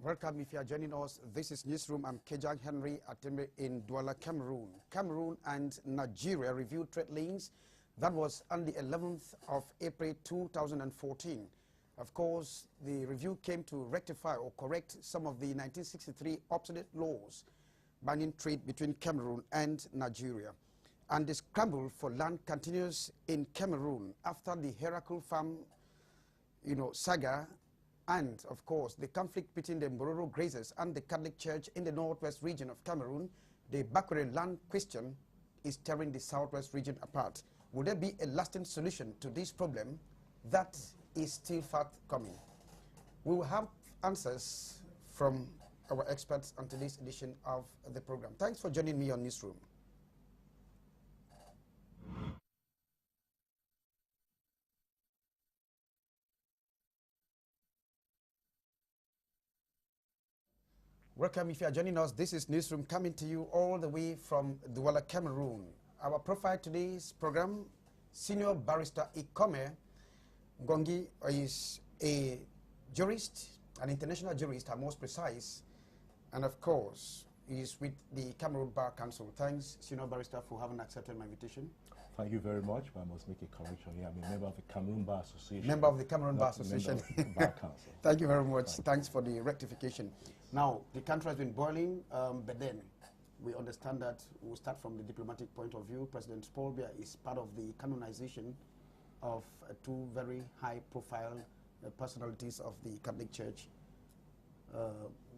Welcome if you are joining us. This is Newsroom. I'm KEDJANG Henry Atembe in Douala, Cameroon. Cameroon and Nigeria reviewed trade links. That was on the 11th of April 2014. Of course, the review came to rectify or correct some of the 1963 obsolete laws banning trade between Cameroon and Nigeria. And the scramble for land continues in Cameroon after the Heracle Farm, saga, and of course the conflict between the Mbororo grazers and the Catholic Church in the northwest region of Cameroon. The Bakure land question is tearing the southwest region apart. Will there be a lasting solution to this problem? That is still forthcoming. We will have answers from our experts on today's edition of the program. Thanks for joining me on Newsroom. Welcome if you are joining us. This is Newsroom coming to you all the way from Douala, Cameroon. Our profile today's program, Senior Barrister Ikome Gongi is a jurist, an international jurist, I'm most precise, and of course, he is with the Cameroon Bar Council. Thanks, Senior Barrister, for having accepted my invitation. Thank you very much, but I must make a correction here. I'm a member of the Cameroon Bar Association. Member of the Cameroon Bar Association. Bar Council. Thank you very much. Thanks for the rectification. Now, the country has been boiling, but then we understand that we'll start from the diplomatic point of view. President Paul Biya is part of the canonization of two very high-profile personalities of the Catholic Church.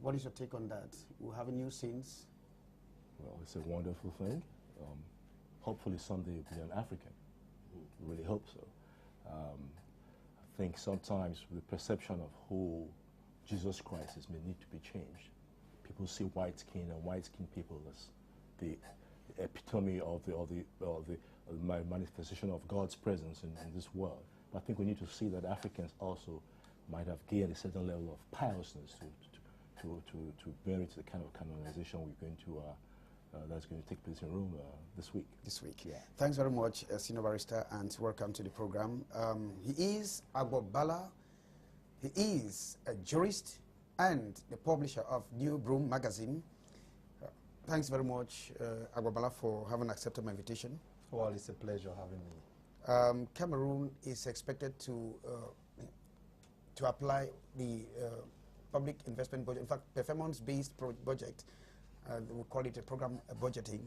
What is your take on that? We'll have a new scenes. Well, it's a wonderful thing. Hopefully someday it'll be an African. Really hope so. I think sometimes the perception of who Jesus Christ is may need to be changed. People see white skin and white-skinned people as the epitome of the manifestation of God's presence in this world. But I think we need to see that Africans also might have gained a certain level of piousness to merit the kind of canonization we're going to that's going to take place in Rome this week. This week, yeah. Thanks very much, Senior Barrister, and welcome to the program. He is Agbobala. He is a jurist and the publisher of New Broom magazine. Thanks very much, Agbobala, for having accepted my invitation. Well, it's a pleasure having me. Cameroon is expected to apply the public investment budget, in fact, performance-based budget. We call it a program budgeting.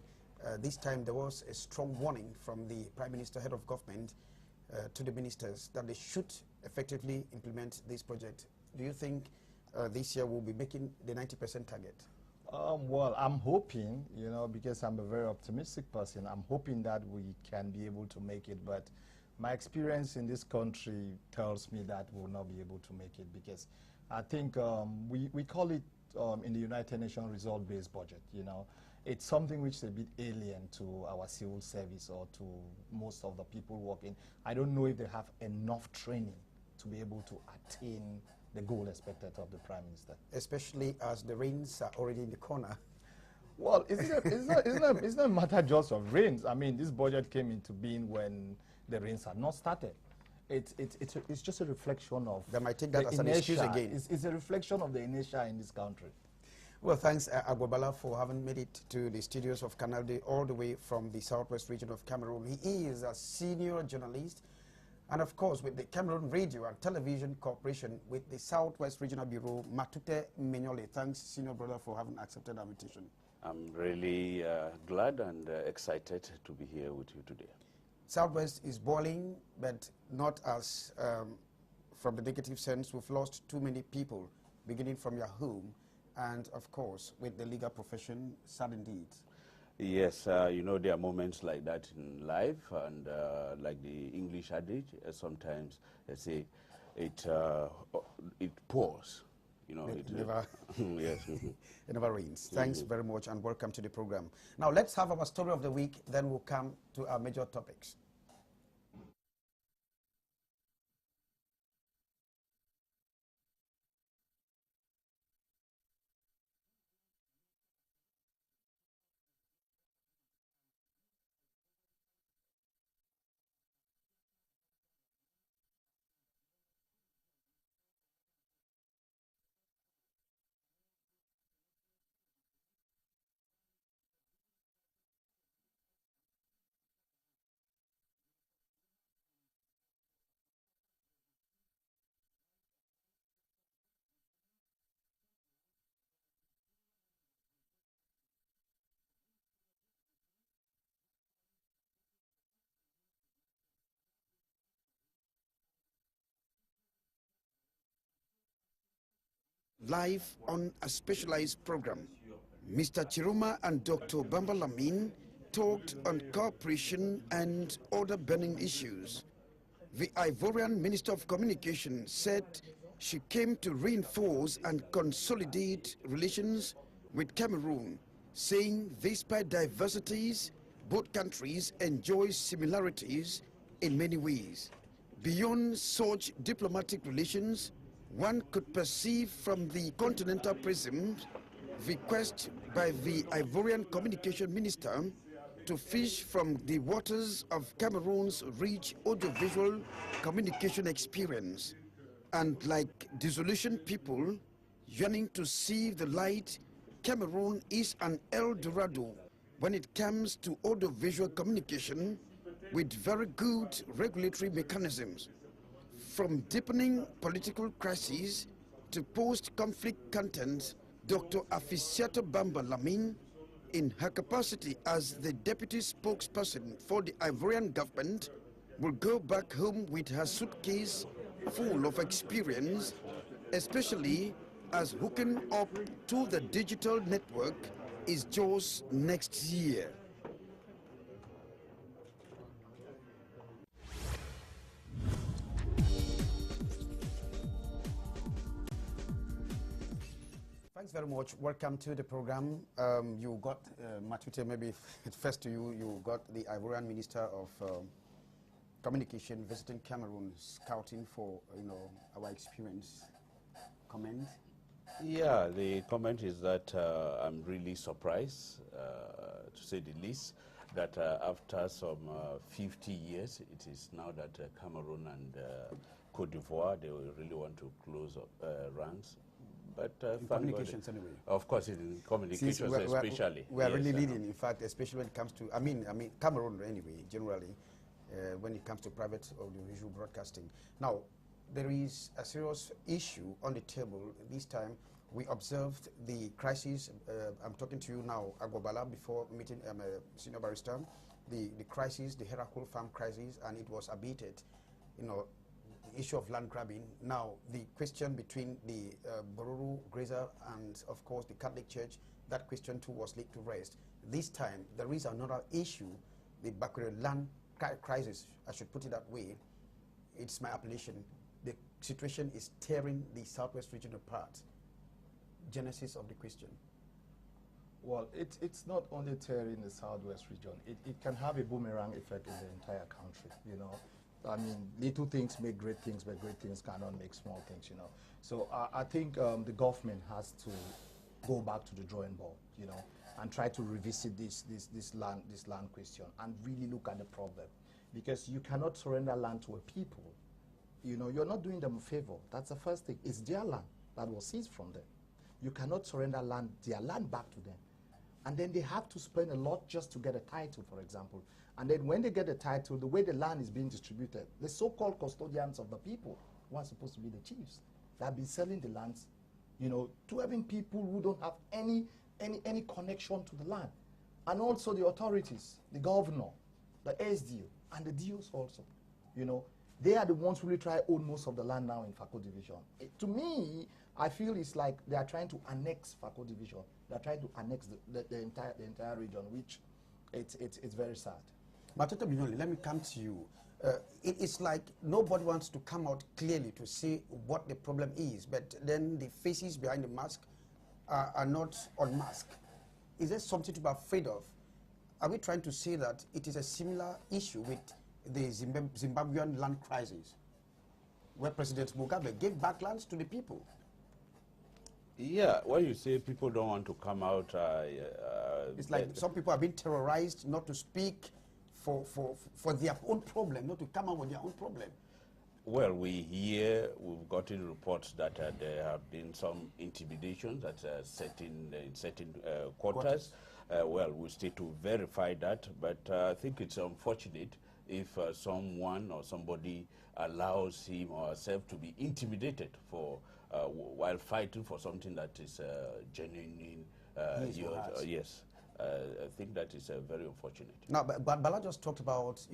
This time there was a strong warning from the Prime Minister, head of government, to the ministers that they should effectively implement this project. Do you think this year we'll be making the 90% target? Well, I'm hoping, because I'm a very optimistic person, I'm hoping that we can be able to make it, but my experience in this country tells me that we'll not be able to make it, because I think we call it in the United Nations result-based budget, It's something which is a bit alien to our civil service or to most of the people working. I don't know if they have enough training to be able to attain the goal expected of the Prime Minister. Especially as the rains are already in the corner. Well, it's not a matter just of rains. I mean, this budget came into being when the rains had not started. It's just a reflection of they might take that as an excuse again. It's a reflection of the inertia in this country. Well, thanks, Agbobala, for having made it to the studios of Canal D all the way from the southwest region of Cameroon. He is a senior journalist, and of course, with the Cameroon Radio and Television Corporation, with the Southwest Regional Bureau, Matute Menyole. Thanks, senior brother, for having accepted our invitation. I'm really glad and excited to be here with you today. Southwest is boiling, but not as from the negative sense. We've lost too many people, beginning from your home, and of course, with the legal profession, sad indeed. Yes, there are moments like that in life, and like the English adage, sometimes they say it pours. It never, yes. It never rains. Thanks very much, and welcome to the program. Now, let's have our story of the week, then we'll come to our major topics. live on a specialized program. Mr. Chiruma and Dr. Bamba Lamin talked on cooperation and other burning issues. The Ivorian Minister of Communication said she came to reinforce and consolidate relations with Cameroon, saying despite diversities, both countries enjoy similarities in many ways. Beyond such diplomatic relations, one could perceive from the continental prism the quest by the Ivorian Communication Minister to fish from the waters of Cameroon's rich audiovisual communication experience. And like disillusioned people yearning to see the light, Cameroon is an El Dorado when it comes to audiovisual communication with very good regulatory mechanisms. From deepening political crises to post-conflict content, Dr. Aficiato Bamba Lamin, in her capacity as the deputy spokesperson for the Ivorian government, will go back home with her suitcase full of experience, especially as hooking up to the digital network is just next year. Thanks very much. Welcome to the program. You got, Matute, maybe first to you, you got the Ivorian Minister of Communication visiting Cameroon, scouting for, our experience. Comment? Yeah, the comment is that I'm really surprised, to say the least, that after some 50 years, it is now that Cameroon and Cote d'Ivoire, they really want to close up ranks. But in communications anyway. Of course, in communications especially. We are really leading, in fact, especially when it comes to, I mean, Cameroon anyway, generally, when it comes to private audiovisual broadcasting. Now, there is a serious issue on the table. This time, we observed the crisis. I'm talking to you now, Agobala, before meeting a senior barrister, the crisis, the Herakul farm crisis, and it was abated, issue of land grabbing. Now, the question between the Bororo Grazer and, of course, the Catholic Church, that question too was laid to rest. This time, there is another issue, the Bakure land crisis, I should put it that way. It's my appellation. The situation is tearing the Southwest region apart. Genesis of the question. Well, it's not only tearing the Southwest region. It can have a boomerang effect in the entire country, I mean, little things make great things, but great things cannot make small things, So I think the government has to go back to the drawing board, and try to revisit this land question and really look at the problem, because you cannot surrender land to a people. You're not doing them a favor. That's the first thing. It's their land that was seized from them. You cannot surrender their land back to them. And then they have to spend a lot just to get a title, for example. And then when they get a title, the way the land is being distributed, the so-called custodians of the people, who are supposed to be the chiefs, that have been selling the lands, to having people who don't have any connection to the land. And also the authorities, the governor, the SDO, and the DOs also, they are the ones who really try to own most of the land now in Fako Division. To me, I feel it's like they are trying to annex Fako Division. They are trying to annex the entire region, which it's very sad. Matata Binyoli, let me come to you. It's like nobody wants to come out clearly to say what the problem is, but then the faces behind the mask are not unmasked. Is there something to be afraid of? Are we trying to say that it is a similar issue with the Zimbabwean land crisis, where President Mugabe gave back lands to the people? Yeah, when you say people don't want to come out, it's like some people are being terrorized not to speak for their own problem, not to come out with their own problem. Well, we've gotten reports that there have been some intimidations at certain quarters. Well, we still to verify that, but I think it's unfortunate if someone or somebody allows him or herself to be intimidated for while fighting for something that is genuine. Yes, I think that is very unfortunate. Now, but Bala just talked about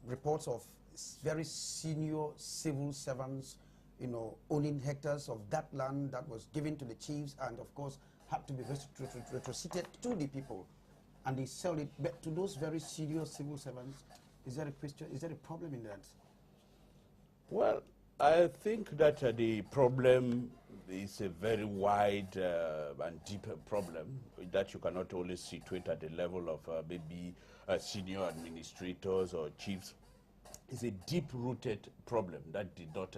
reports of very senior civil servants, you know, owning hectares of that land that was given to the chiefs and, of course, had to be retroceded to the people, and they sell it back to those very serious civil servants. Is there a question? Is there a problem in that? Well, I think that the problem is a very wide and deep problem that you cannot only situate at the level of maybe senior administrators or chiefs. It's a deep-rooted problem that did not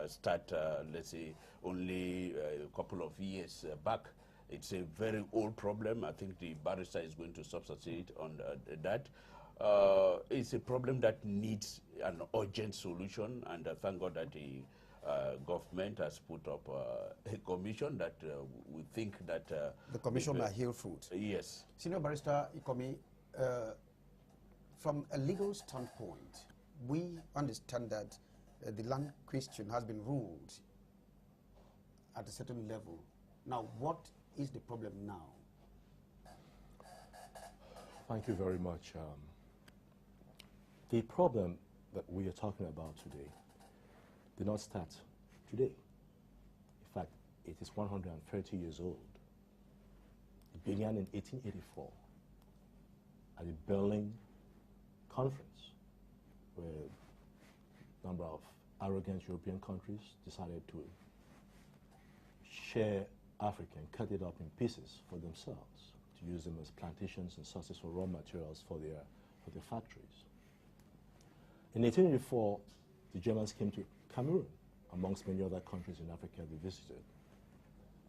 start, let's say, only a couple of years back. It's a very old problem. I think the barrister is going to substantiate on that. It's a problem that needs an urgent solution, and thank God that the government has put up a commission that we think that... the commission might yield fruit. Yes. Senior Barrister Ikomi, from a legal standpoint, we understand that the land question has been ruled at a certain level. Now, what is the problem now? Thank you very much. The problem that we are talking about today did not start today. In fact, it is 130 years old. It began in 1884 at the Berlin Conference, where a number of arrogant European countries decided to share Africa and cut it up in pieces for themselves, to use them as plantations and sources for raw materials for their factories. In 1884, the Germans came to Cameroon, amongst many other countries in Africa they visited,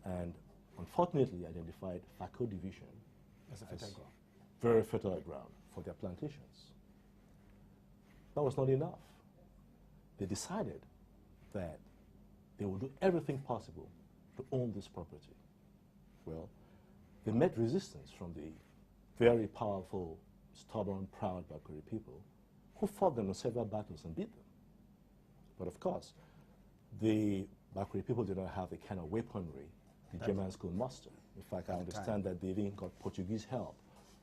and unfortunately identified Faco division as very fertile ground for their plantations. That was not enough. They decided that they would do everything possible to own this property. Well, they met resistance from the very powerful, stubborn, proud Bakuri people, who fought them in several battles and beat them. But of course, the Bakuri people did not have the kind of weaponry the Germans could muster. In fact, I understand that they even got Portuguese help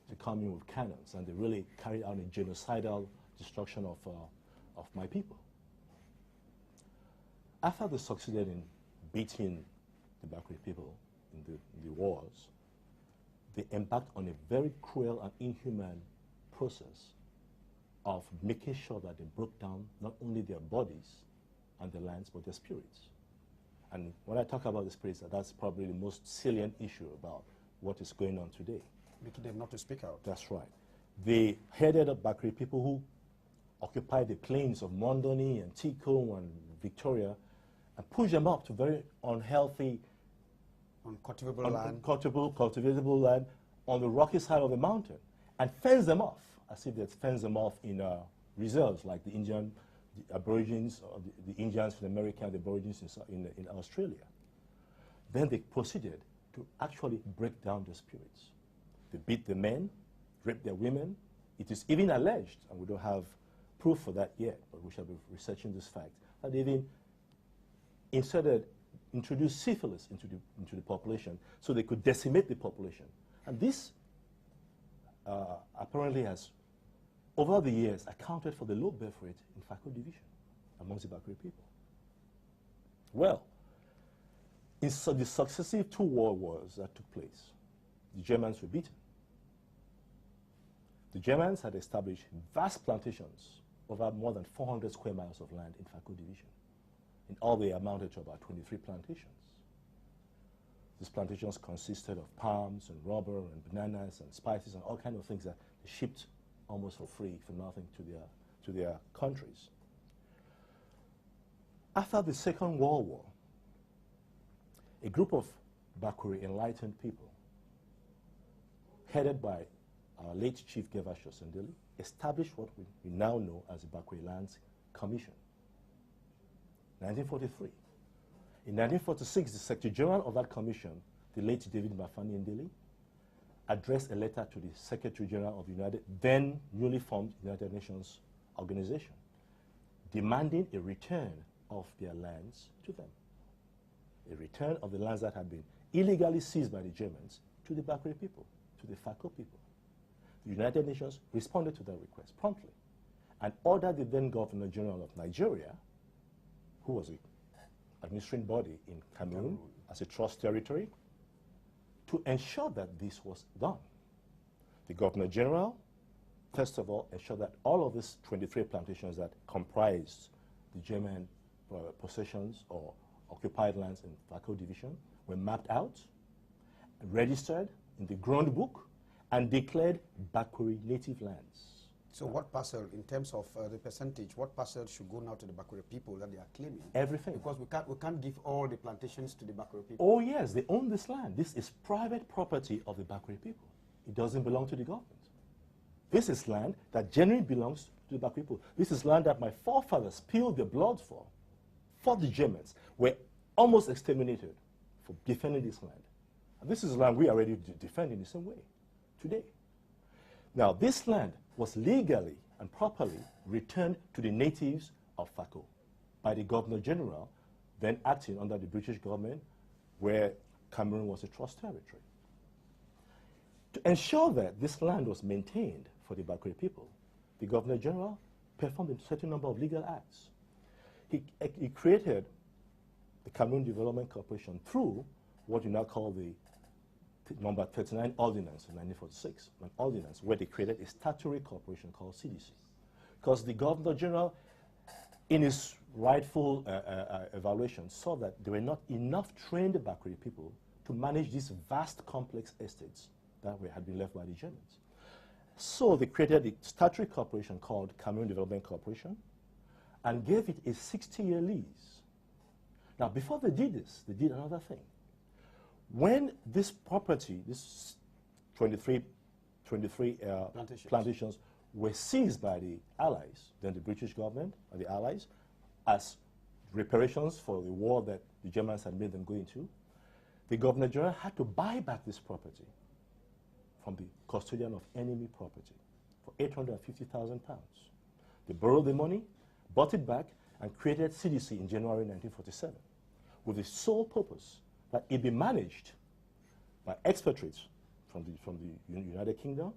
to come in with cannons, and they really carried out a genocidal destruction of my people. After they succeeded in beating the Bakuri people in the wars, they embarked on a very cruel and inhuman process of making sure that they broke down not only their bodies and their lands, but their spirits. And when I talk about the spirits, that's probably the most salient issue about what is going on today. Making them not to speak out. That's right. They headed up Bakri people who occupied the plains of Mondoni and Tico and Victoria and pushed them up to very unhealthy, cultivable land on the rocky side of the mountain and fenced them off, as if they'd fenced them off in reserves like the Aborigines, or the Indians in America and the Aborigines in Australia. Then they proceeded to actually break down the spirits. They beat the men, raped their women. It is even alleged, and we don't have proof for that yet, but we shall be researching this fact, that they even introduced syphilis into the population so they could decimate the population. And this apparently has, over the years, accounted for the low birth rate in Faco division amongst the Bakri people. Well, in the successive two world wars that took place, the Germans were beaten. The Germans had established vast plantations over more than 400 square miles of land in Faco division. In all, they amounted to about 23 plantations. These plantations consisted of palms and rubber and bananas and spices and all kinds of things that they shipped almost for free, for nothing, to their countries. After the Second World War, a group of Bakuri enlightened people, headed by our late Chief Gervasio Sendeli, established what we now know as the Bakuri Lands Commission. 1943. In 1946, the Secretary General of that commission, the late David Mafani Ndeli, addressed a letter to the Secretary General of the then newly formed United Nations organization, demanding a return of their lands to them. A return of the lands that had been illegally seized by the Germans to the Bakri people, to the Faco people. The United Nations responded to that request promptly and ordered the then Governor General of Nigeria, who was a administering body in Cameroon as a trust territory to ensure that this was done. The Governor General, first of all, ensured that all of these 23 plantations that comprised the German possessions or occupied lands in Fako division were mapped out, registered in the ground book, and declared Bakweri native lands. So what parcel, in terms of the percentage, what parcel should go now to the Bakweri people that they are claiming? Everything. Because we can't give all the plantations to the Bakweri people. Oh yes, they own this land. This is private property of the Bakweri people. It doesn't belong to the government. This is land that genuinely belongs to the Bakweri people. This is land that my forefathers spilled their blood for the Germans, were almost exterminated for defending this land. And this is land we are ready to defend in the same way today. Now, this land was legally and properly returned to the natives of Fako by the Governor General, then acting under the British government, where Cameroon was a trust territory. To ensure that this land was maintained for the Bakweri people, the Governor General performed a certain number of legal acts. He created the Cameroon Development Corporation through what you now call the number 39 Ordinance in 1946, an ordinance where they created a statutory corporation called CDC. Because the Governor General, in his rightful evaluation, saw that there were not enough trained Bakweri people to manage these vast, complex estates that had been left by the Germans. So they created a statutory corporation called Cameroon Development Corporation and gave it a 60-year lease. Now, before they did this, they did another thing. When this property, this 23 plantations were seized by the Allies, then the British government and the Allies, as reparations for the war that the Germans had made them go into, the Governor General had to buy back this property from the custodian of enemy property for £850,000. They borrowed the money, bought it back, and created CDC in January 1947 with the sole purpose that it be managed by expatriates from the United Kingdom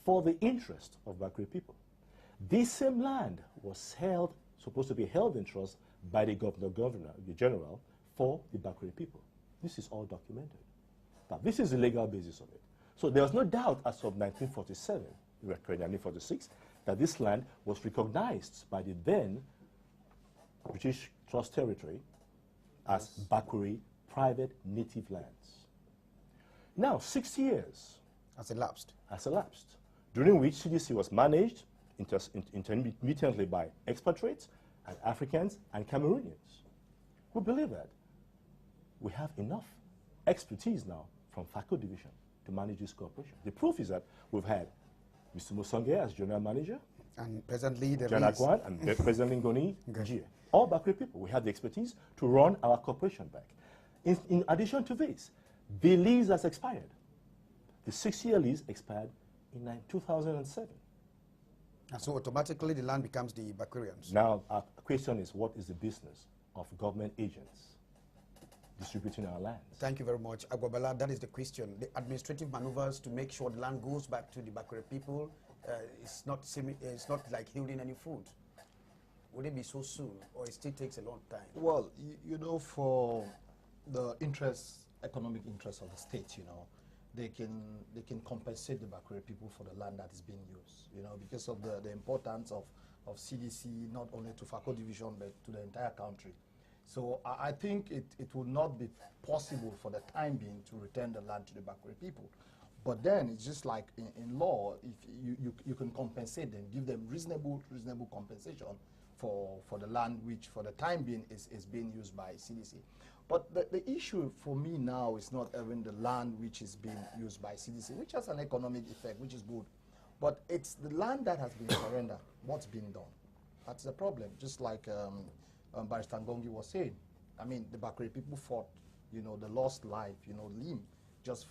for the interest of Bakweri people. This same land was supposed to be held in trust by the Governor General for the Bakweri people. This is all documented. Now, this is the legal basis of it. So there was no doubt as of 1947, 1946, that this land was recognized by the then British Trust Territory as Bakweri private native lands. Now, 6 years has elapsed, during which CDC was managed intermittently by expatriates and Africans and Cameroonians. We believe that we have enough expertise now from Fako division to manage this corporation. The proof is that we've had Mr. Musonge as general manager, and presently there General is Kwan and President Ngoni Njie. All Bakweri people. We have the expertise to run our corporation back. In addition to this, the lease has expired. The 6-year lease expired in 2007. And so automatically the land becomes the Bakwerians. Now, our question is, what is the business of government agents distributing our lands? Thank you very much. Agwabala, that is the question. The administrative maneuvers to make sure the land goes back to the Bakweri people, it's not like yielding any fruit. Would it be so soon, or it still takes a long time? Well, you know, for the economic interests of the state, you know, they can compensate the Bakweri people for the land that is being used, you know, because of the importance of CDC, not only to Fako division, but to the entire country. So I think it will not be possible for the time being to return the land to the Bakweri people. But then it's just like in law, if you can compensate them, give them reasonable compensation for the land which for the time being is being used by CDC. But the issue for me now is not even the land which is being used by CDC, which has an economic effect, which is good. But it's the land that has been surrendered, what's been done. That's the problem. Just like Barrister Ngongi was saying, I mean, the Bakweri people fought, you know, the lost life, you know, limb, just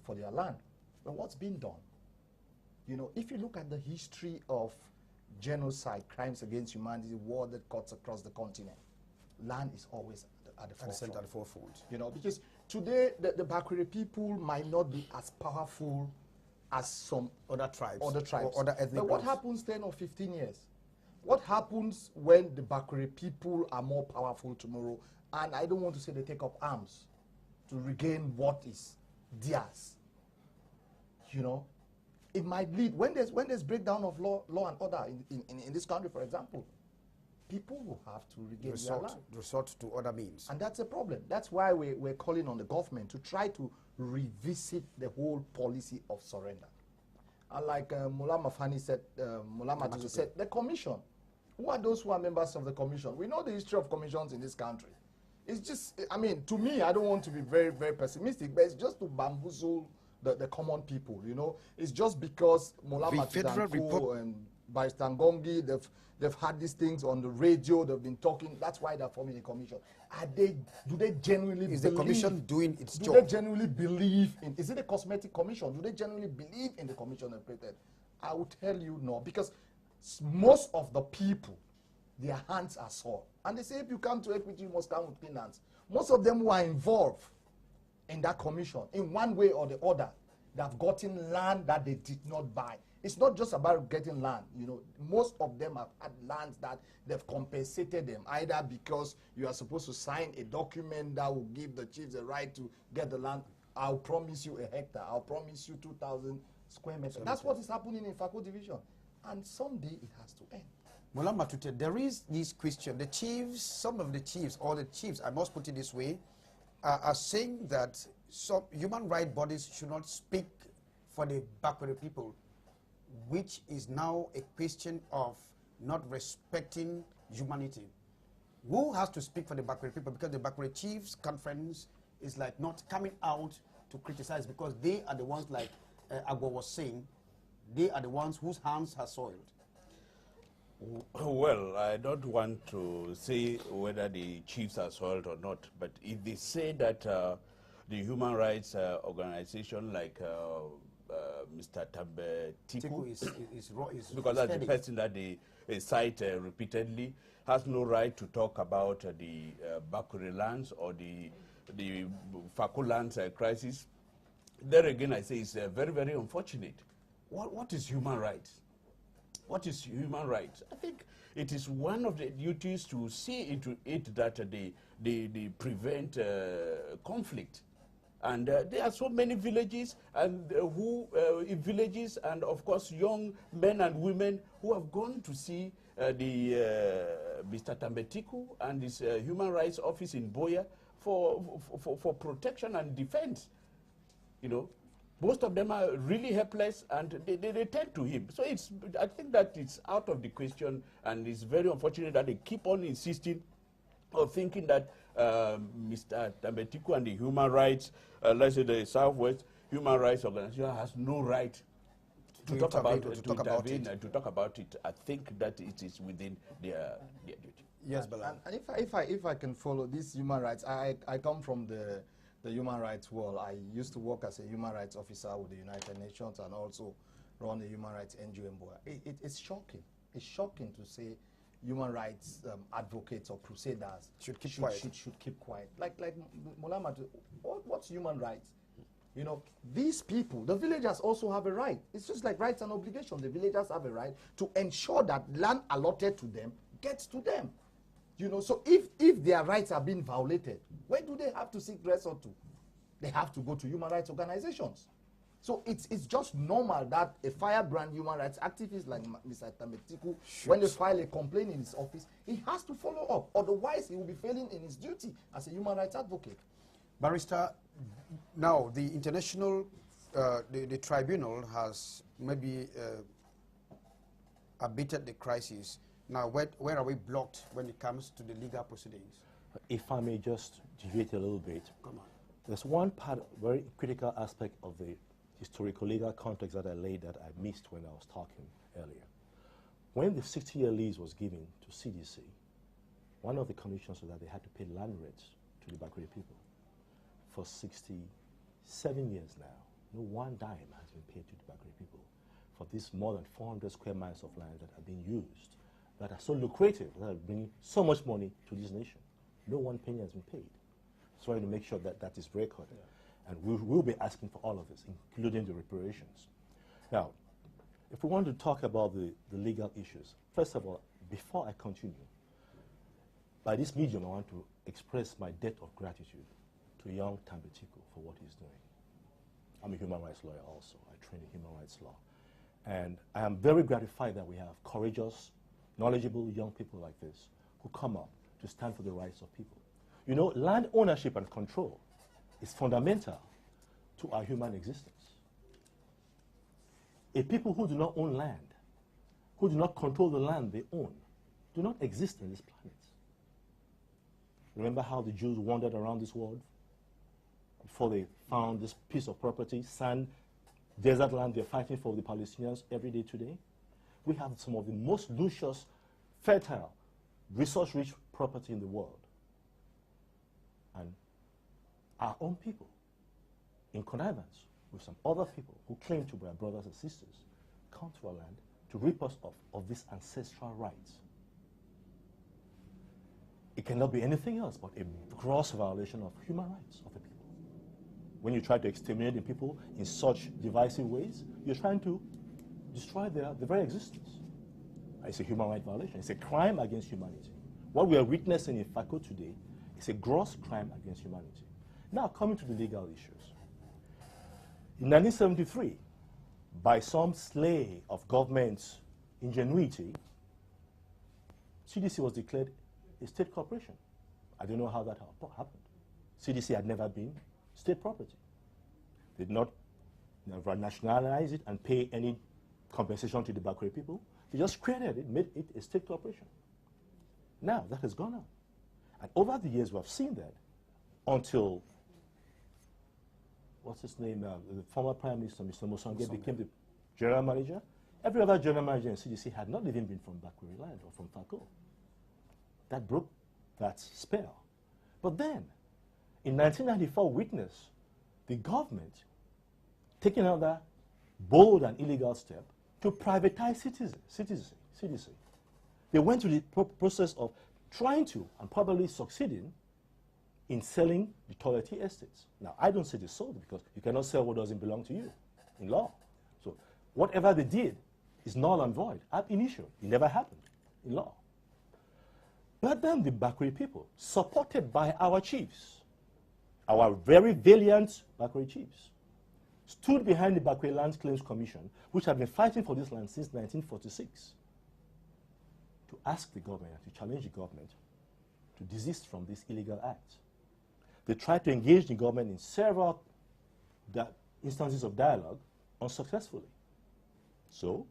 for their land. But what's been done? You know, if you look at the history of genocide, crimes against humanity, war that cuts across the continent, land is always at the forefront. You know, because today the Bakweri people might not be as powerful as some other tribes, or other ethnic But what happens 10 or 15 years? What happens when the Bakweri people are more powerful tomorrow and I don't want to say they take up arms to regain what is theirs. You know, it might lead, when there's breakdown of law and order in this country, for example, people will have to regain their land. Resort to other means. And that's a problem. That's why we're calling on the government to try to revisit the whole policy of surrender. And like Mullah Mafani said, Mullah Matutu said, the commission. Who are those who are members of the commission? We know the history of commissions in this country. It's just, I mean, to me, I don't want to be very, very pessimistic, but it's just to bamboozle the common people, you know. It's just because Mullah Matutu and Barrister Ngongi, they've had these things on the radio, they've been talking, that's why they're forming a commission. Do they genuinely believe? Is the commission doing its job? Do they genuinely believe in, is it a cosmetic commission? Do they genuinely believe in the commission they've created? I will tell you no, because most of the people, their hands are sore. And they say if you come to equity, you must come with clean hands. Most of them who are involved in that commission, in one way or the other, they have gotten land that they did not buy. It's not just about getting land, you know. Most of them have had lands that they've compensated them, either because you are supposed to sign a document that will give the chiefs the right to get the land. I'll promise you a hectare. I'll promise you 2,000 square meters. That's what is happening in Fako division. And someday it has to end. Mullah Matutu, there is this question. The chiefs, some of the chiefs, or the chiefs, I must put it this way, are saying that some human rights bodies should not speak for the Bakure people, which is now a question of not respecting humanity. Who has to speak for the Bakure people? Because the Bakure Chiefs Conference is like not coming out to criticize, because they are the ones, like Agwa was saying, they are the ones whose hands are soiled. Well, I don't want to say whether the chiefs are soiled or not, but if they say that the human rights organization like Mr. Tambe Tiku is because that's the person that they cite repeatedly, has no right to talk about the Bakure lands or the Fako lands crisis. There again, I say it's very, very unfortunate. What is human rights? What is human rights? I think it is one of the duties to see into it that they prevent conflict. And there are so many villages and villages, and of course young men and women who have gone to see Mr. Tambetiku and his human rights office in Boya for protection and defense. You know, most of them are really helpless, and they turn to him. So I think that it's out of the question, and it's very unfortunate that they keep on insisting or thinking that Mr. Tambetiku and the human rights, let's say the Southwest Human Rights Organization, has no right to talk about it. I think that it is within their duty. Yes, Bala. And if I can follow these human rights, I come from the human rights world. I used to work as a human rights officer with the United Nations and also run the human rights NGO in Boya. It's shocking. It's shocking to say human rights advocates or crusaders should keep quiet. Like Mullah Matutu, what's human rights? You know, these people, the villagers also have a right. It's just like rights and obligations. The villagers have a right to ensure that land allotted to them gets to them. You know, so if their rights are being violated, where do they have to seek resort to? They have to go to human rights organizations. So it's just normal that a firebrand human rights activist like Mr. Tambetiku, when they file a complaint in his office, he has to follow up. Otherwise, he will be failing in his duty as a human rights advocate. Barrister, now the international, the tribunal has maybe abated the crisis. Now, where are we blocked when it comes to the legal proceedings? If I may just deviate a little bit. Come on. There's one part, very critical aspect of the historical legal context that I laid that I missed when I was talking earlier. When the 60-year lease was given to CDC, one of the conditions was that they had to pay land rents to the Bakure people. For 67 years now, no one dime has been paid to the Bakure people for these more than 400 square miles of land that are being used, that are so lucrative, that are bringing so much money to this nation. No one penny has been paid. So I want to make sure that that is recorded. Yeah. And we will be asking for all of this, including the reparations. Now, if we want to talk about the legal issues, first of all, before I continue, by this medium, I want to express my debt of gratitude to young Tambetiko for what he's doing. I'm a human rights lawyer also. I train in human rights law. And I am very gratified that we have courageous, knowledgeable young people like this who come up to stand for the rights of people. You know, land ownership and control is fundamental to our human existence. A people who do not own land, who do not control the land they own, do not exist on this planet. Remember how the Jews wandered around this world before they found this piece of property, sand, desert land they're fighting for the Palestinians every day today? We have some of the most luscious, fertile, resource-rich property in the world. And our own people, in connivance with some other people who claim to be our brothers and sisters, come to our land to rip us of these ancestral rights. It cannot be anything else but a gross violation of human rights of the people. When you try to exterminate the people in such divisive ways, you're trying to destroy their very existence. It's a human rights violation. It's a crime against humanity. What we are witnessing in FACO today is a gross crime against humanity. Now, coming to the legal issues. In 1973, by some slay of government's ingenuity, CDC was declared a state corporation. I don't know how that happened. CDC had never been state property. They did not nationalize it and pay any compensation to the Bakwe people. They just created it, made it a state corporation. Now, that has gone on. And over the years, we have seen that until, what's his name, the former Prime Minister, Mr. Mosange, became the general manager. Every other general manager in CDC had not even been from Bakwe land or from FACO. That broke that spell. But then, in 1994, witnessed the government taking another bold and illegal step to privatize CDC. They went through the process of trying to, and probably succeeding, in selling the Toiletti estates. Now, I don't say they sold it because you cannot sell what doesn't belong to you in law. So whatever they did is null and void ab initio. It never happened in law. But then the Bakwe people, supported by our chiefs, our very valiant Bakwe chiefs, stood behind the Bakwe Land Claims Commission, which had been fighting for this land since 1946, to ask the government, to challenge the government to desist from this illegal act. They tried to engage the government in several instances of dialogue unsuccessfully. So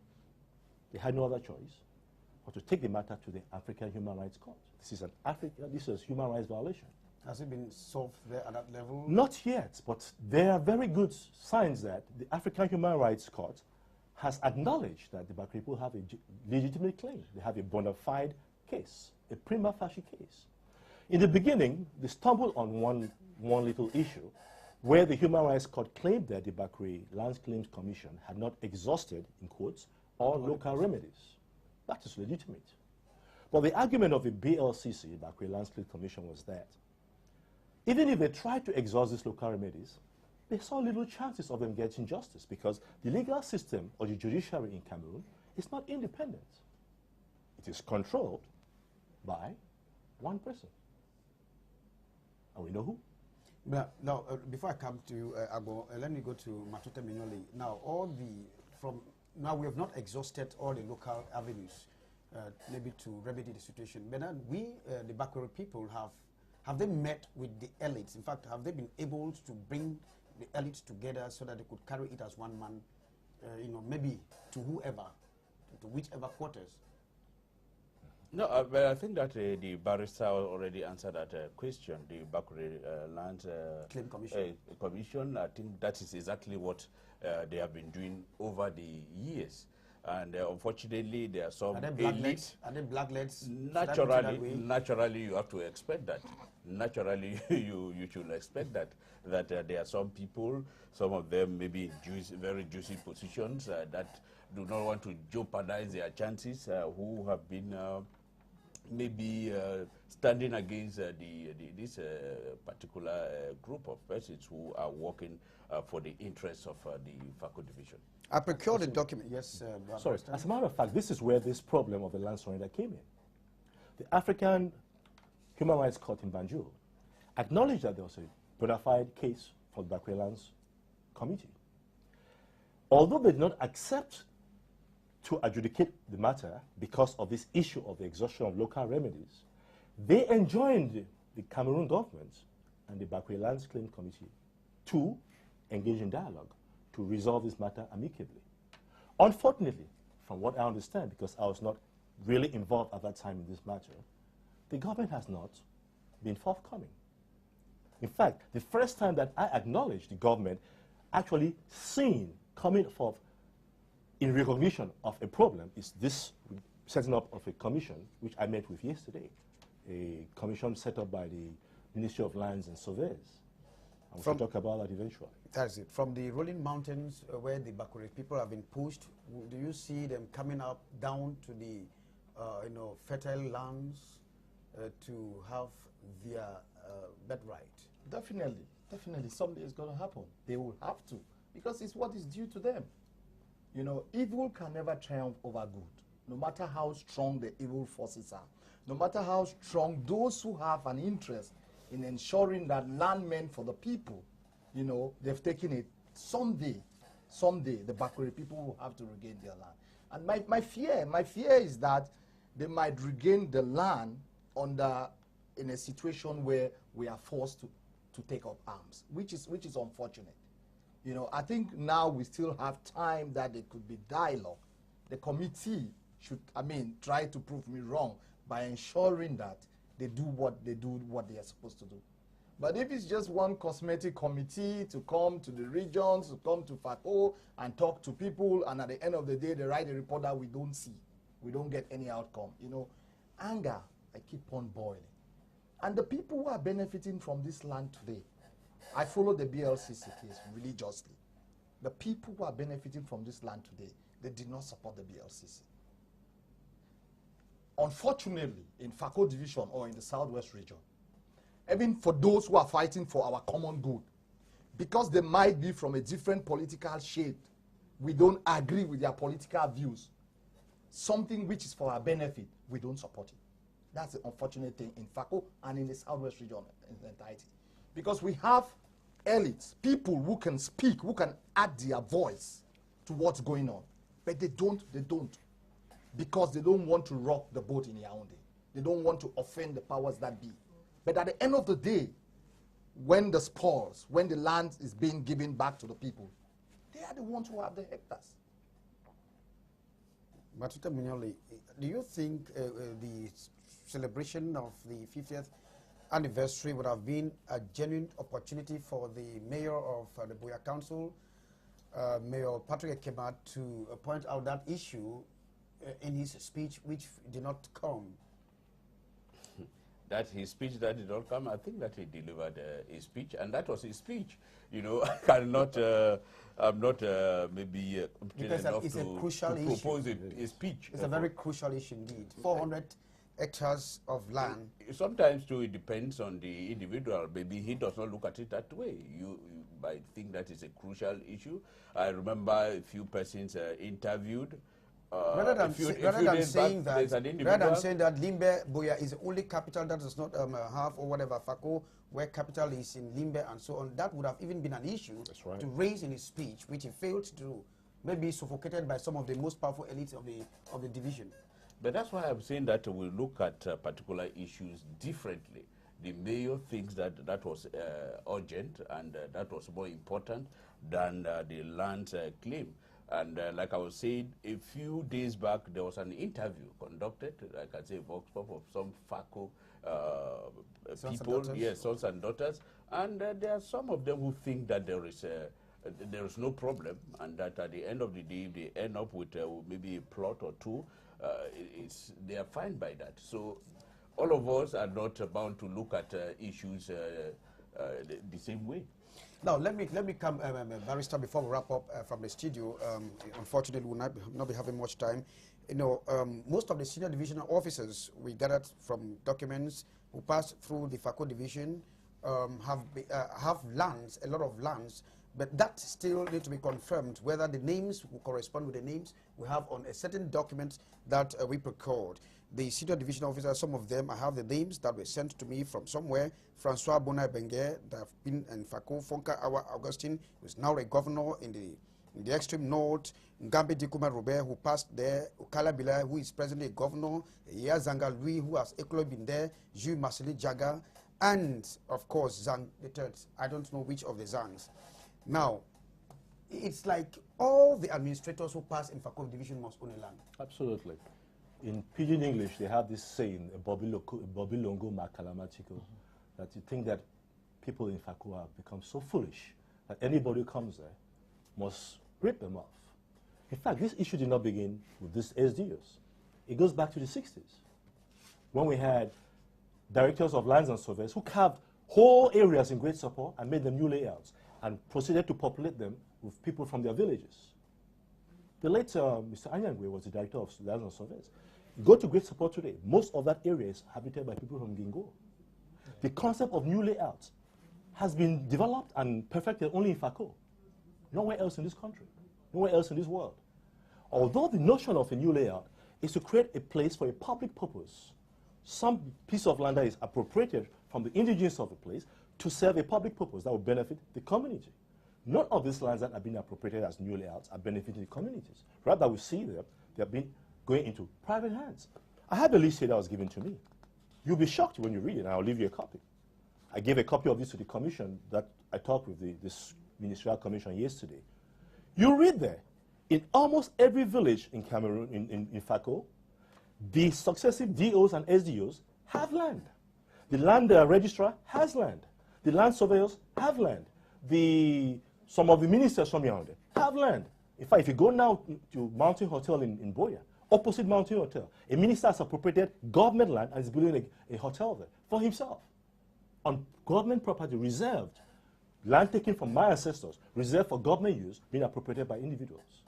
they had no other choice but to take the matter to the African Human Rights Court. This is human rights violation. Has it been solved there at that level? Not yet, but there are very good signs that the African Human Rights Court has acknowledged that the Bakwe people have a legitimate claim. They have a bona fide case, a prima facie case. In the beginning, they stumbled on one little issue where the Human Rights Court claimed that the Bakwe Land Claims Commission had not exhausted, in quotes, all local remedies. That is legitimate. But the argument of the BLCC, Bakwe Land Claims Commission, was that even if they tried to exhaust these local remedies, they saw little chances of them getting justice because the legal system or the judiciary in Cameroon is not independent. It is controlled by one person. And we know who. Now, before I come to you, Agbo, let me go to Matute Mignoli. Now, now we have not exhausted all the local avenues, maybe to remedy the situation. But then we, the Bakwe people, have they met with the elites? In fact, have they been able to bring the elites together so that they could carry it as one man, maybe to whoever, to whichever quarters? No, but I think that the barrister already answered that question. The Bakwe Land Claim Commission. Commission, I think that is exactly what they have been doing over the years. And unfortunately, there are some elites. Are they blacklegs? Naturally, you have to expect that. Naturally, you should expect that there are some people, some of them maybe in very juicy positions that do not want to jeopardize their chances, who have been maybe standing against this particular group of persons who are working for the interests of the FACO division. I procured a document. Yes, sorry. As a matter of fact, this is where this problem of the land surrender came in. The African Human Rights Court in Banjul acknowledged that there was a bona fide case for the Bakwe Lands Committee. Although they did not accept to adjudicate the matter because of this issue of the exhaustion of local remedies, they enjoined the Cameroon government and the Bakwe Lands Claim Committee to engage in dialogue to resolve this matter amicably. Unfortunately, from what I understand, because I was not really involved at that time in this matter, the government has not been forthcoming. In fact, the first time that I acknowledged the government actually seen coming forth in recognition of a problem is this setting up of a commission, which I met with yesterday, a commission set up by the Ministry of Lands and Surveys. And we'll talk about that eventually. That's it. From the rolling mountains where the Bakwe people have been pushed, do you see them coming up down to the fertile lands to have their birthright? Definitely, definitely. Someday it's going to happen. They will have to, because it's what is due to them. You know, evil can never triumph over good, no matter how strong the evil forces are, no matter how strong those who have an interest in ensuring that land meant for the people, you know, they've taken it. Someday, the Bakwe people will have to regain their land. And my fear is that they might regain the land in a situation where we are forced to take up arms, which is unfortunate. You know, I think now we still have time that there could be dialogue. The committee should, try to prove me wrong by ensuring that they do what they are supposed to do. But if it's just one cosmetic committee to come to the regions, to come to FACO and talk to people, and at the end of the day they write a report that we don't see, we don't get any outcome, you know, anger, I keep on boiling. And the people who are benefiting from this land today, I follow the BLCC case religiously. The people who are benefiting from this land today, they did not support the BLCC. Unfortunately, in FACO division or in the Southwest region, even for those who are fighting for our common good, because they might be from a different political shade, we don't agree with their political views, something which is for our benefit, we don't support it. That's the unfortunate thing in FACO and in the Southwest region in entirety. Because we have elites, people who can speak, who can add their voice to what's going on. But they don't. Because they don't want to rock the boat in Yaoundé. They don't want to offend the powers that be. But at the end of the day, when the spoils, when the land is being given back to the people, they are the ones who have the hectares. Matuta Munyoli, do you think the celebration of the 50th anniversary would have been a genuine opportunity for the mayor of the Buea Council, Mayor Patrick Ekema, to point out that issue in his speech, which did not come? That his speech that did not come, I think that he delivered a speech, and that was his speech. You know, I cannot, I'm not maybe enough it's a crucial to propose a speech. It's a very crucial issue indeed. 400 hectares of land. Sometimes too, it depends on the individual. Maybe he does not look at it that way. You might think that is a crucial issue. I remember a few persons interviewed. Rather than saying that Limbe Buea is the only capital that does not have, or whatever, FACO, where capital is in Limbe and so on, that would have even been an issue to raise in his speech, which he failed to do, maybe suffocated by some of the most powerful elites of the division. But that's why I'm saying that we look at particular issues differently. The mayor thinks that that was urgent and that was more important than the land claim. And like I was saying, a few days back, there was an interview conducted, like I say, Vox Pop, of some FACO people, yes, sons and daughters. And there are some of them who think that there is no problem, and that at the end of the day, they end up with maybe a plot or two. They are fine by that. So all of us are not bound to look at issues the same way. Now, let me come, Barrister, before we wrap up from the studio. Unfortunately, we will not be having much time. You know, most of the senior divisional officers we gathered from documents who passed through the FACO division have lands, a lot of lands, but that still needs to be confirmed whether the names will correspond with the names we have on a certain document that we procured. the senior division officers, some of them, I have the names that were sent to me from somewhere. Francois Bonai Bengue, that have been in Fako, Fonka Awa Augustine, who is now a governor in the extreme north, Ngambe Dikuma Robert, who passed there, Ukala Bilal, who is presently a governor, Yazanga Louis, who has been there, Jules Marceli Jaga, and of course Zang the third. I don't know which of the Zangs. Now, it's like all the administrators who pass in Fako division must own a land. Absolutely. In pidgin English, they have this saying, Bobilongo Makalamatiko, that you think that people in Fako have become so foolish that anybody who comes there must rip them off. In fact, this issue did not begin with these SDOs. It goes back to the 60s, when we had directors of lands and surveys who carved whole areas in Great Support and made them new layouts and proceeded to populate them with people from their villages. The late Mr. Anyangwe was the director of lands and surveys. You go to Great Support today, most of that area is habited by people from Gingo. The concept of new layouts has been developed and perfected only in Fako. Nowhere else in this country, nowhere else in this world. Although the notion of a new layout is to create a place for a public purpose, some piece of land that is appropriated from the indigenous of the place to serve a public purpose that will benefit the community. None of these lands that are being appropriated as new layouts are benefiting the communities. Rather, we see them, they have been going into private hands. I have a list here that was given to me. You'll be shocked when you read it, and I'll leave you a copy. I gave a copy of this to the commission that I talked with this ministerial commission yesterday. You read there, in almost every village in Cameroon, in Fako, the successive DOs and SDOs have land. The land registrar has land. The land surveyors have land. Some of the ministers from Yaoundé have land. In fact, if you go now to Mountain Hotel in Boya, opposite Mountain Hotel, a minister has appropriated government land and is building a hotel there for himself on government property reserved. Land taken from my ancestors, reserved for government use, being appropriated by individuals.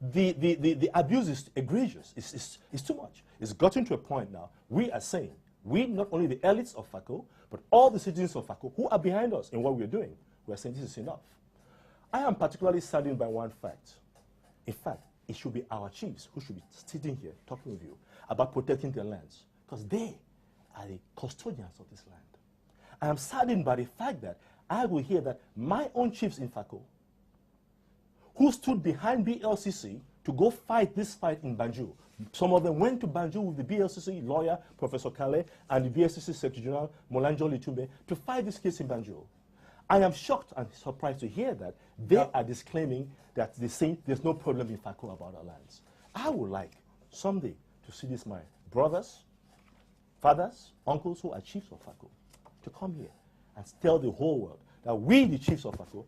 The abuse is egregious. It's too much. It's gotten to a point now. We are saying, we, not only the elites of Fako, but all the citizens of Fako who are behind us in what we're doing, we're saying this is enough. I am particularly saddened by one fact. In fact, it should be our chiefs who should be sitting here talking with you about protecting their lands, because they are the custodians of this land. I am saddened by the fact that I will hear that my own chiefs in Fako, who stood behind BLCC to go fight this fight in Banjul. Some of them went to Banjul with the BLCC lawyer, Professor Kale, and the BLCC Secretary General, Molanjo Litumbe, to fight this case in Banjul. I am shocked and surprised to hear that they are disclaiming that they say there's no problem in Fako about our lands. I would like someday to see this, my brothers, fathers, uncles who are chiefs of Fako, to come here and tell the whole world that we, the chiefs of Fako,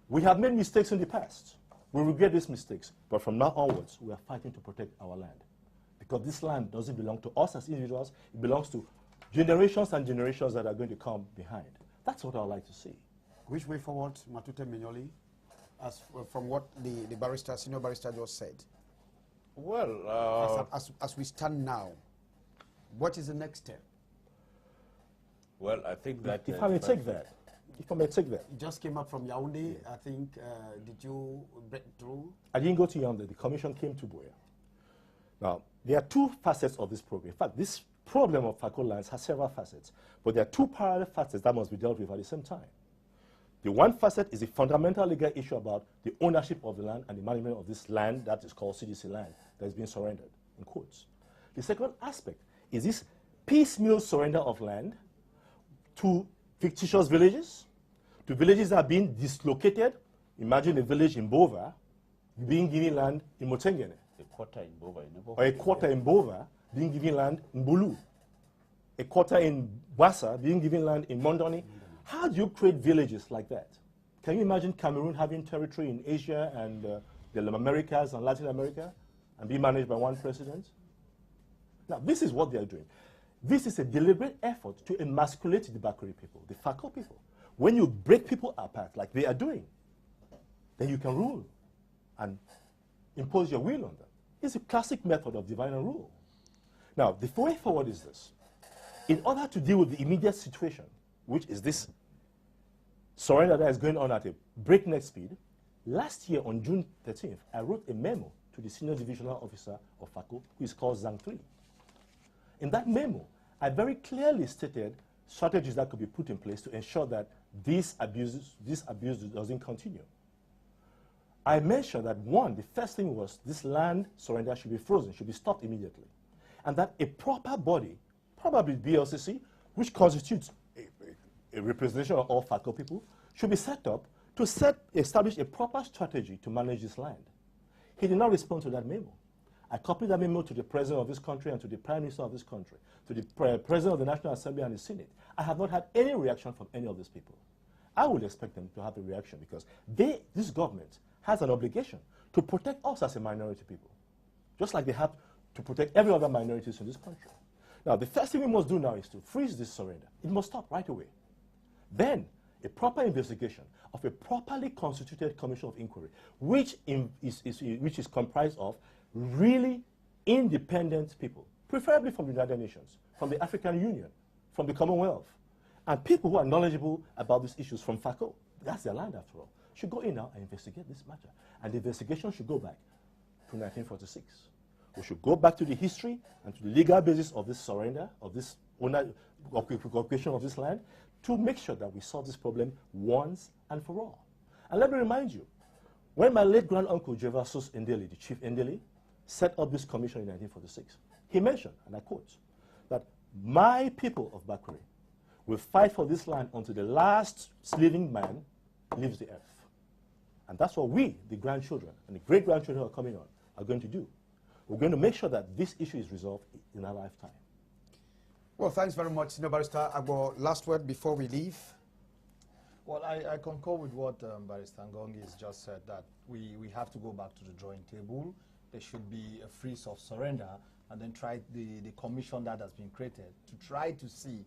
we have made mistakes in the past. We regret these mistakes, but from now onwards, we are fighting to protect our land. Because this land doesn't belong to us as individuals, it belongs to generations and generations that are going to come behind. That's what I would like to see. Which way forward, Matute Minyoli, from what the barrister, senior barrister just said? Well, as we stand now, what is the next step? Well, I think that... If I may take that. You just came up from Yaoundé, I think. Did you break through? I didn't go to Yaoundé. The commission came to Boya. Now, there are two facets of this program. In fact, this problem of Fako lands has several facets, but there are two parallel facets that must be dealt with at the same time. The one facet is the fundamental legal issue about the ownership of the land and the management of this land that is called CDC land that is being surrendered, in quotes. The second aspect is this piecemeal surrender of land to fictitious villages, to villages that are being dislocated. Imagine a village in Bova being given land in Motengene. A quarter in Bova. Or a quarter in Bova being given land in Bulu. A quarter in Bassa being given land in Mondoni. How do you create villages like that? Can you imagine Cameroon having territory in Asia and the Americas and Latin America and be managed by one president? Now, this is what they are doing. This is a deliberate effort to emasculate the Bakuri people, the Fako people. When you break people apart like they are doing, then you can rule and impose your will on them. It's a classic method of divide and rule. Now, the way forward is this. In order to deal with the immediate situation, which is this surrender that is going on at a breakneck speed, last year on June 13th, I wrote a memo to the senior divisional officer of Fako, who is called Zang 3. In that memo, I very clearly stated strategies that could be put in place to ensure that this abuse doesn't continue. I mentioned that one, the first thing was this land surrender should be frozen, should be stopped immediately. And that a proper body, probably BLCC, which constitutes a representation of all FACO people, should be set up to establish a proper strategy to manage this land. He did not respond to that memo. I copied that memo to the President of this country and to the Prime Minister of this country, to the President of the National Assembly and the Senate. I have not had any reaction from any of these people. I would expect them to have a reaction because this government has an obligation to protect us as a minority people, just like they have to protect every other minorities in this country. Now, the first thing we must do now is to freeze this surrender. It must stop right away. Then, a proper investigation of a properly constituted commission of inquiry, which is comprised of really independent people, preferably from the United Nations, from the African Union, from the Commonwealth, and people who are knowledgeable about these issues from FACO. That's their land, after all. Should go in now and investigate this matter. And the investigation should go back to 1946. We should go back to the history and to the legal basis of this surrender, of this occupation of this land, to make sure that we solve this problem once and for all. And let me remind you, when my late grand-uncle, Jevasus Ndeli, the chief Ndeli, set up this commission in 1946, he mentioned, and I quote, that my people of Bakuri will fight for this land until the last living man leaves the earth. And that's what we, the grandchildren, and the great-grandchildren who are coming on, are going to do. We're going to make sure that this issue is resolved in our lifetime. Well, thanks very much, Senior Barrister Agbo. Last word before we leave. Well, I concur with what Barrister Ngongi has just said, that we have to go back to the drawing table. There should be a freeze of surrender, and then try the commission that has been created to try to see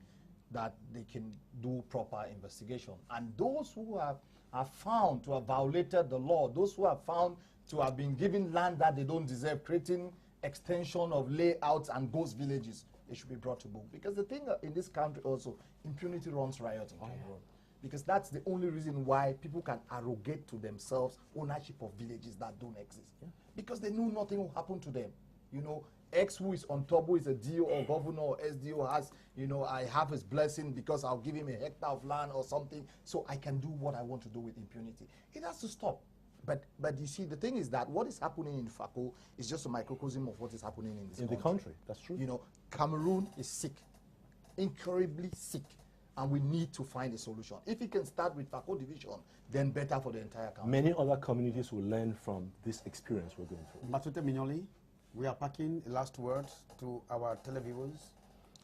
that they can do proper investigation. And those who are found to have violated the law, those who are found to have been given land that they don't deserve, creating extension of layouts and ghost villages, they should be brought to book. Because the thing in this country also, impunity runs riot in Cameroon. Because that's the only reason why people can arrogate to themselves ownership of villages that don't exist. Yeah. Because they know nothing will happen to them. You know, X who is on top, who is a DO or governor or SDO has, you know, I have his blessing because I'll give him a hectare of land or something, so I can do what I want to do with impunity. It has to stop. But you see, the thing is that what is happening in FACO is just a microcosm of what is happening in this country. The country. That's true. You know, Cameroon is sick, incurably sick, and we need to find a solution. If it can start with FACO division, then better for the entire country. Many other communities will learn from this experience we're going through. Matute Mignoli, we are packing last words to our televiewers.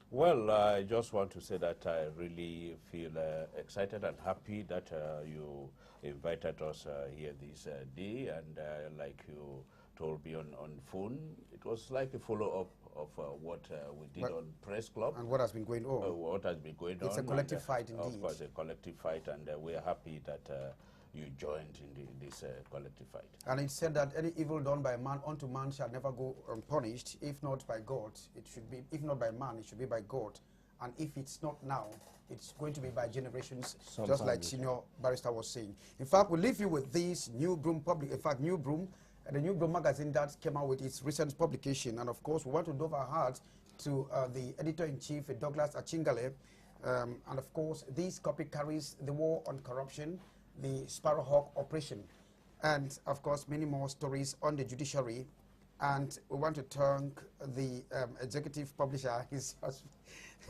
Well, I just want to say that I really feel excited and happy that you invited us here this day, and like you told me on phone, it was like a follow-up of what we did on Press Club. And what has been going on. What has been going on. It's a collective fight indeed. Of course, a collective fight, and we're happy that you joined in this collective fight. And it said that any evil done by man unto man shall never go unpunished, if not by God. It should be, if not by man, it should be by God. And if it's not now, it's going to be by generations, just like Senior Barrister was saying. In fact, we'll leave you with this New Broom New Broom, the New Broom magazine that came out with its recent publication. And of course, we want to do our heart to the editor-in-chief, Douglas Achingale. And of course, this copy carries the war on corruption, the Sparrowhawk operation, and of course many more stories on the judiciary. And we want to thank the executive publisher, he's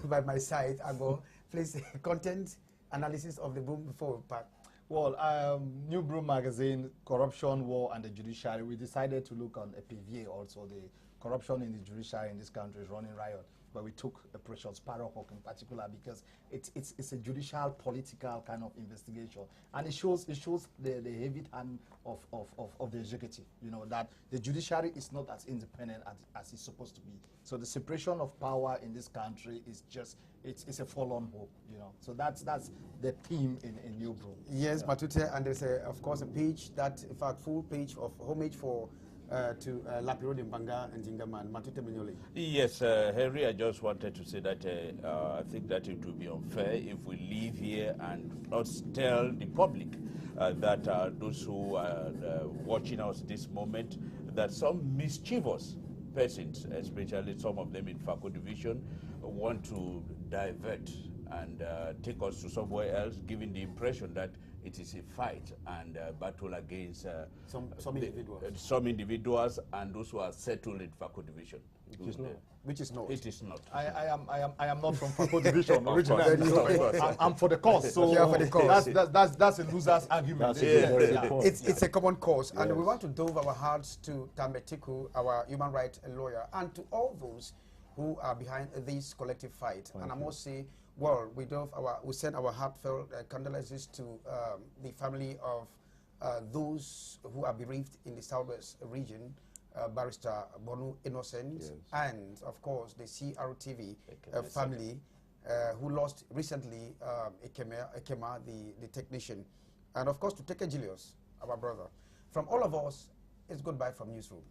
by my side. Agbo, please, content analysis of the book before we pack. Well, New Broom magazine, corruption, war, and the judiciary. We decided to look on PVA also. The corruption in the judiciary in this country is running riot. But we took Operation Sparrowhawk in particular because it's a judicial, political kind of investigation, and it shows the heavy hand of the executive. You know, that the judiciary is not as independent as it's supposed to be. So the separation of power in this country is just it's a forlorn hope. You know, so that's the theme in New Broom. Yes, yeah. Matute, and there's of course a page that, in fact, full page of homage for. To Lapiro Dimbanga and Jingaman, Matute Mignoli. Yes, Henry, I just wanted to say that I think that it would be unfair if we leave here and not tell the public that those who are watching us this moment, that some mischievous persons, especially some of them in Fako Division, want to divert and take us to somewhere else, giving the impression that it is a fight and battle against some individuals and those who are settled in Fako Division. Which is not. It is not. I am not from Fako Division originally. I'm for the cause. So yeah, for the cause. That's a loser's argument. It's a common cause, and we want to dove our hearts to Tametiku, our human rights lawyer, and to all those who are behind this collective fight. And I must say, well, we send our heartfelt condolences to the family of those who are bereaved in the southwest region. Barrister Bonu Innocent, and of course the CRTV family who lost recently Ekema, the technician, and of course to Julius, our brother. From all of us, it's goodbye from Newsroom.